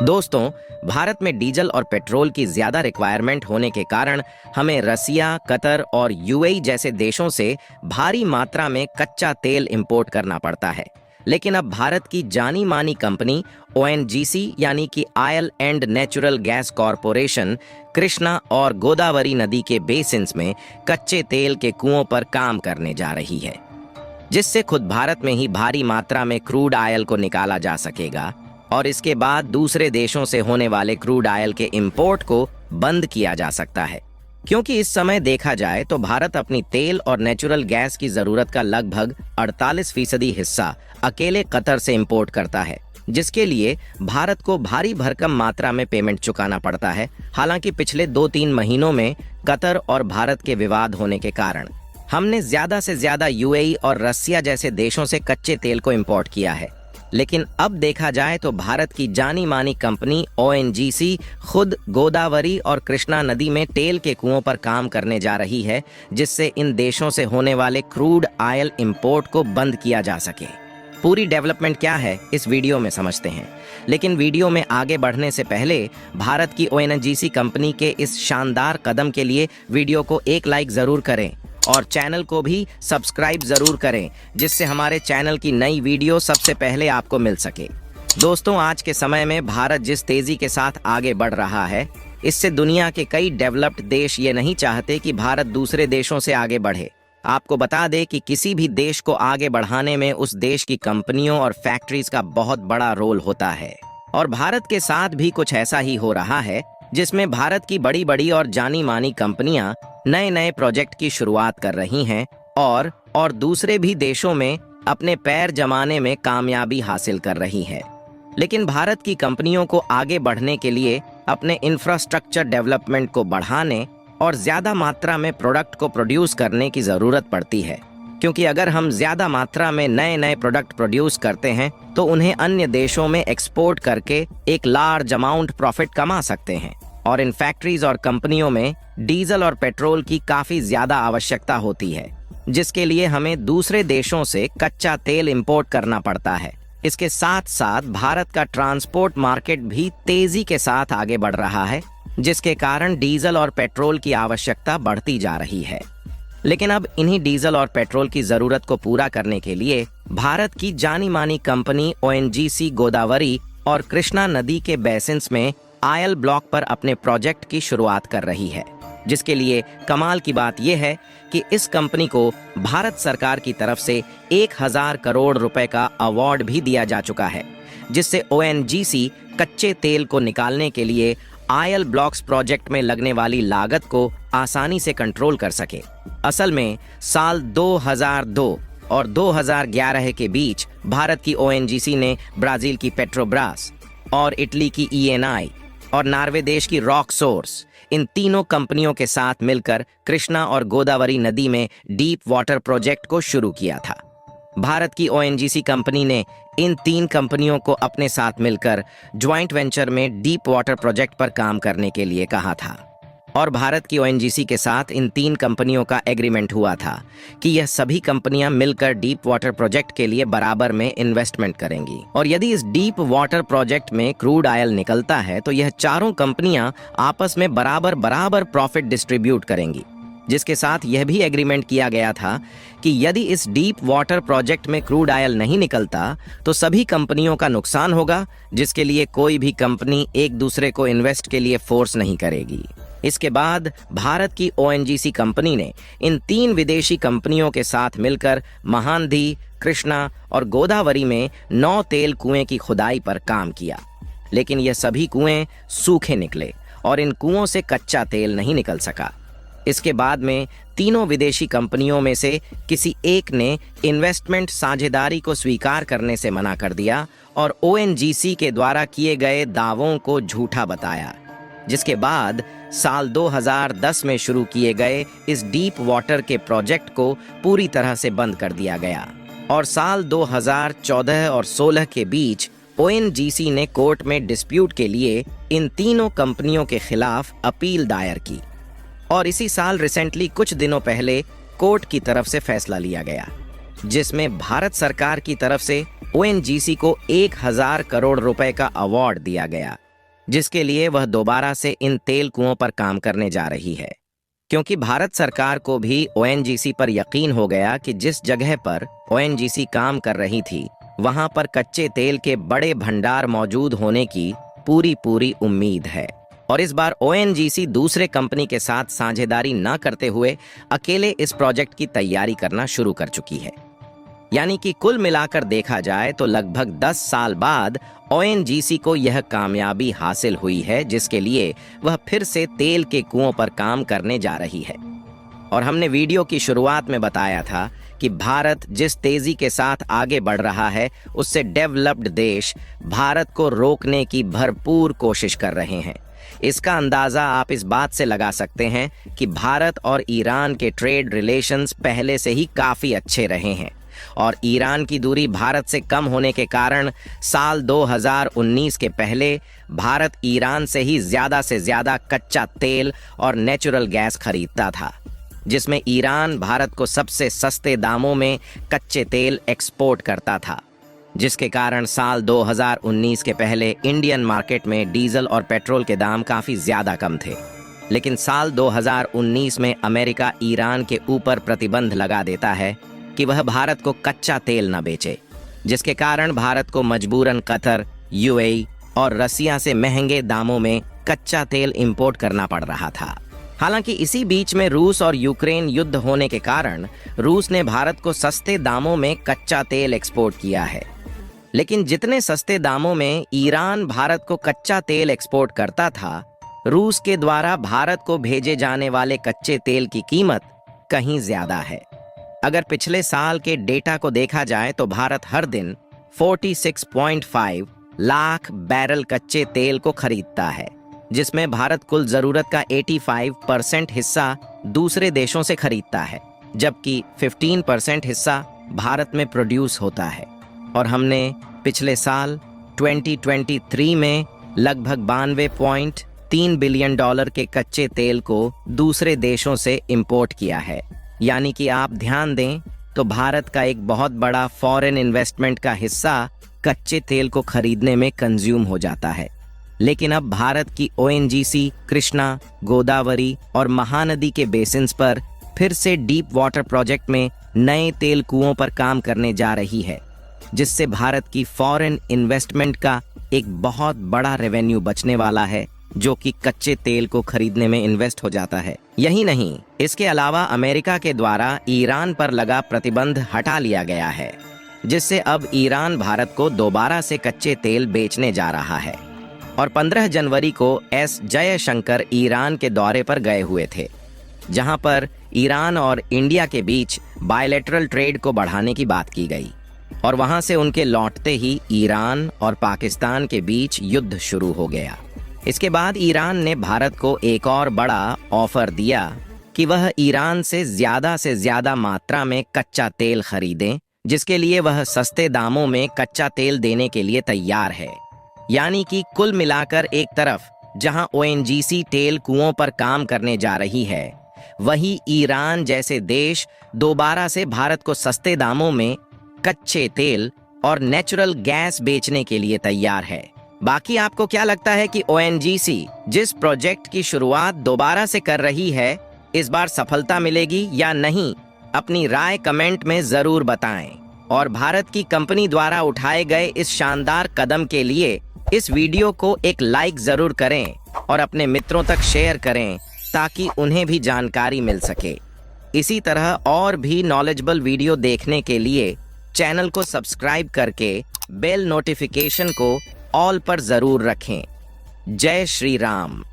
दोस्तों, भारत में डीजल और पेट्रोल की ज्यादा रिक्वायरमेंट होने के कारण हमें रसिया, कतर और यूएई जैसे देशों से भारी मात्रा में कच्चा तेल इंपोर्ट करना पड़ता है। लेकिन अब भारत की जानी मानी कंपनी ओएनजीसी यानी कि oil and natural gas corporation Krishna और गोदावरी नदी के बेसिन्स में कच्चे तेल के कुओं पर काम करने जा रही है, जिससे खुद भारत में ही भारी मात्रा में क्रूड ऑयल को निकाला जा सकेगा और इसके बाद दूसरे देशों से होने वाले क्रूड ऑयल के इंपोर्ट को बंद किया जा सकता है। क्योंकि इस समय देखा जाए तो भारत अपनी तेल और नेचुरल गैस की जरूरत का लगभग 48% हिस्सा अकेले कतर से इंपोर्ट करता है, जिसके लिए भारत को भारी भरकम मात्रा में पेमेंट चुकाना पड़ता है। हालांकि पिछले 2-3 महीनों में कतर और भारत के विवाद होने के कारण हमने ज्यादा से ज्यादा यूएई और रसिया जैसे देशों से कच्चे तेल को इंपोर्ट किया है। लेकिन अब देखा जाए तो भारत की जानी मानी कंपनी ओएनजीसी खुद गोदावरी और कृष्णा नदी में तेल के कुओं पर काम करने जा रही है, जिससे इन देशों से होने वाले क्रूड ऑयल इंपोर्ट को बंद किया जा सके। पूरी डेवलपमेंट क्या है इस वीडियो में समझते हैं, लेकिन वीडियो में आगे बढ़ने से पहले भारत की ओएनजीसी कंपनी के इस शानदार कदम के लिए वीडियो को एक लाइक जरूर करें और चैनल को भी सब्सक्राइब जरूर करें, जिससे हमारे चैनल की नई वीडियो सबसे पहले आपको मिल सके। दोस्तों, आज के समय में भारत जिस तेजी के साथ आगे बढ़ रहा है, इससे दुनिया के कई डेवलप्ड देश ये नहीं चाहते कि भारत दूसरे देशों से आगे बढ़े। आपको बता दें कि किसी भी देश को आगे बढ़ाने में उस देश की कंपनियों और फैक्ट्रीज का बहुत बड़ा रोल होता है, और भारत के साथ भी कुछ ऐसा ही हो रहा है, जिसमें भारत की बड़ी बड़ी और जानी मानी कंपनियां नए नए प्रोजेक्ट की शुरुआत कर रही हैं और दूसरे भी देशों में अपने पैर जमाने में कामयाबी हासिल कर रही हैं। लेकिन भारत की कंपनियों को आगे बढ़ने के लिए अपने इंफ्रास्ट्रक्चर डेवलपमेंट को बढ़ाने और ज्यादा मात्रा में प्रोडक्ट को प्रोड्यूस करने की जरूरत पड़ती है, क्योंकि अगर हम ज्यादा मात्रा में नए नए प्रोडक्ट प्रोड्यूस करते हैं तो उन्हें अन्य देशों में एक्सपोर्ट करके एक लार्ज अमाउंट प्रॉफिट कमा सकते हैं। और इन फैक्ट्रीज और कंपनियों में डीजल और पेट्रोल की काफी ज्यादा आवश्यकता होती है, जिसके लिए हमें दूसरे देशों से कच्चा तेल इंपोर्ट करना पड़ता है। इसके साथ साथ भारत का ट्रांसपोर्ट मार्केट भी तेजी के साथ आगे बढ़ रहा है, जिसके कारण डीजल और पेट्रोल की आवश्यकता बढ़ती जा रही है। लेकिन अब इन्हीं डीजल और पेट्रोल की जरूरत को पूरा करने के लिए भारत की जानी मानी कंपनी ओएनजीसी गोदावरी और कृष्णा नदी के बेसिन्स में ऑयल ब्लॉक पर अपने प्रोजेक्ट की शुरुआत कर रही है, जिसके लिए कमाल की बात यह है कि इस कंपनी को भारत सरकार की तरफ से 1000 करोड़ रुपए का अवार्ड भी दिया जा चुका है, जिससे ओएनजीसी कच्चे तेल को निकालने के लिए ऑयल ब्लॉक्स प्रोजेक्ट में लगने वाली लागत को आसानी से कंट्रोल कर सके। असल में साल 2002 और 2011 के बीच भारत की ओएनजीसी ने ब्राजील की पेट्रोब्रास और इटली की ईएनआई और नॉर्वे देश की रॉक सोर्स, इन तीनों कंपनियों के साथ मिलकर कृष्णा और गोदावरी नदी में डीप वाटर प्रोजेक्ट को शुरू किया था। भारत की ओएनजीसी कंपनी ने इन 3 कंपनियों को अपने साथ मिलकर ज्वाइंट वेंचर में डीप वाटर प्रोजेक्ट पर काम करने के लिए कहा था, और भारत की ओएनजीसी के साथ इन 3 कंपनियों का एग्रीमेंट हुआ था कि यह सभी कंपनियां मिलकर डीप वाटर प्रोजेक्ट के लिए बराबर में इन्वेस्टमेंट करेंगी। और यदि इस डीप वाटर प्रोजेक्ट में क्रूड ऑयल निकलता है तो यह चारों कंपनियां आपस में बराबर प्रॉफिट डिस्ट्रीब्यूट करेंगी, जिसके साथ यह भी एग्रीमेंट किया गया था कि यदि इस डीप वाटर प्रोजेक्ट में क्रूड ऑयल नहीं निकलता तो सभी कंपनियों का नुकसान होगा, जिसके लिए कोई भी कंपनी एक दूसरे को इन्वेस्ट के लिए फोर्स नहीं करेगी। इसके बाद भारत की ओएनजीसी कंपनी ने इन 3 विदेशी कंपनियों के साथ मिलकर महानदी, कृष्णा और गोदावरी में 9 तेल कुएं की खुदाई पर काम किया। लेकिन यह सभी कुएं सूखे निकले और इन कुओं से कच्चा तेल नहीं निकल सका। इसके बाद में तीनों विदेशी कंपनियों में से किसी एक ने इन्वेस्टमेंट साझेदारी को स्वीकार करने से मना कर दिया और ओएनजीसी के द्वारा किए गए दावों को झूठा बताया, जिसके बाद साल 2010 में शुरू किए गए इस डीप वाटर के प्रोजेक्ट को पूरी तरह से बंद कर दिया गया। और साल 2014 और 16 के बीच ओएनजीसी ने कोर्ट में डिस्प्यूट के लिए इन तीनों कंपनियों के खिलाफ अपील दायर की, और इसी साल रिसेंटली कुछ दिनों पहले कोर्ट की तरफ से फैसला लिया गया, जिसमें भारत सरकार की तरफ से ओएनजीसी को 1000 करोड़ रुपए का अवार्ड दिया गया, जिसके लिए वह दोबारा से इन तेल कुओं पर काम करने जा रही है, क्योंकि भारत सरकार को भी ओएनजीसी पर यकीन हो गया कि जिस जगह पर ओएनजीसी काम कर रही थी वहां पर कच्चे तेल के बड़े भंडार मौजूद होने की पूरी उम्मीद है। और इस बार ओएनजीसी दूसरे कंपनी के साथ साझेदारी न करते हुए अकेले इस प्रोजेक्ट की तैयारी करना शुरू कर चुकी है। यानी कि कुल मिलाकर देखा जाए तो लगभग 10 साल बाद ओएनजीसी को यह कामयाबी हासिल हुई है, जिसके लिए वह फिर से तेल के कुओं पर काम करने जा रही है। और हमने वीडियो की शुरुआत में बताया था कि भारत जिस तेजी के साथ आगे बढ़ रहा है उससे डेवलप्ड देश भारत को रोकने की भरपूर कोशिश कर रहे हैं। इसका अंदाजा आप इस बात से लगा सकते हैं कि भारत और ईरान के ट्रेड रिलेशंस पहले से ही काफी अच्छे रहे हैं और ईरान की दूरी भारत से कम होने के कारण साल 2019 के पहले भारत ईरान से ही ज्यादा से ज्यादा कच्चा तेल और नेचुरल गैस खरीदता था, जिसमें ईरान भारत को सबसे सस्ते दामों में कच्चे तेल एक्सपोर्ट करता था, जिसके कारण साल 2019 के पहले इंडियन मार्केट में डीजल और पेट्रोल के दाम काफी ज्यादा कम थे। लेकिन साल 2019 में अमेरिका ईरान के ऊपर प्रतिबंध लगा देता है कि वह भारत को कच्चा तेल न बेचे, जिसके कारण भारत को मजबूरन कतर, यूएई और रसिया से महंगे दामों में कच्चा तेल इंपोर्ट करना पड़ रहा था। हालांकि इसी बीच में रूस और यूक्रेन युद्ध होने के कारण रूस ने भारत को सस्ते दामों में कच्चा तेल एक्सपोर्ट किया है। लेकिन जितने सस्ते दामों में ईरान भारत को कच्चा तेल एक्सपोर्ट करता था, रूस के द्वारा भारत को भेजे जाने वाले कच्चे तेल की कीमत कहीं ज्यादा है। अगर पिछले साल के डेटा को देखा जाए तो भारत हर दिन 46.5 लाख बैरल कच्चे तेल को खरीदता है, जिसमें भारत कुल जरूरत का 85% हिस्सा दूसरे देशों से खरीदता है, जबकि 15% हिस्सा भारत में प्रोड्यूस होता है। और हमने पिछले साल 2023 में लगभग 92.3 बिलियन डॉलर के कच्चे तेल को दूसरे देशों से इंपोर्ट किया है। यानी कि आप ध्यान दें तो भारत का एक बहुत बड़ा फॉरेन इन्वेस्टमेंट का हिस्सा कच्चे तेल को खरीदने में कंज्यूम हो जाता है। लेकिन अब भारत की ओएनजीसी कृष्णा, गोदावरी और महानदी के बेसिन्स पर फिर से डीप वाटर प्रोजेक्ट में नए तेल कुओं पर काम करने जा रही है, जिससे भारत की फॉरेन इन्वेस्टमेंट का एक बहुत बड़ा रेवेन्यू बचने वाला है, जो कि कच्चे तेल को खरीदने में इन्वेस्ट हो जाता है। यही नहीं, इसके अलावा अमेरिका के द्वारा ईरान पर लगा प्रतिबंध हटा लिया गया है, जिससे अब ईरान भारत को दोबारा से कच्चे तेल बेचने जा रहा है। और 15 जनवरी को एस जयशंकर ईरान के दौरे पर गए हुए थे, जहां पर ईरान और इंडिया के बीच बायलैटरल ट्रेड को बढ़ाने की बात की गई। और वहां से उनके लौटते ही ईरान और पाकिस्तान के बीच युद्ध शुरू हो गया। इसके बाद ईरान ने भारत को एक और बड़ा ऑफर दिया कि वह ईरान से ज्यादा मात्रा में कच्चा तेल खरीदें, जिसके लिए वह सस्ते दामों में कच्चा तेल देने के लिए तैयार है। यानी कि कुल मिलाकर एक तरफ जहां ओएनजीसी तेल कुओं पर काम करने जा रही है, वहीं ईरान जैसे देश दोबारा से भारत को सस्ते दामों में कच्चे तेल और नेचुरल गैस बेचने के लिए तैयार है। बाकी आपको क्या लगता है कि ओएनजीसी जिस प्रोजेक्ट की शुरुआत दोबारा से कर रही है, इस बार सफलता मिलेगी या नहीं? अपनी राय कमेंट में जरूर बताएं। और भारत की कंपनी द्वारा उठाए गए इस शानदार कदम के लिए इस वीडियो को एक लाइक जरूर करें और अपने मित्रों तक शेयर करें, ताकि उन्हें भी जानकारी मिल सके। इसी तरह और भी नॉलेजेबल वीडियो देखने के लिए चैनल को सब्सक्राइब करके बेल नोटिफिकेशन को ऑल पर जरूर रखें। जय श्री राम।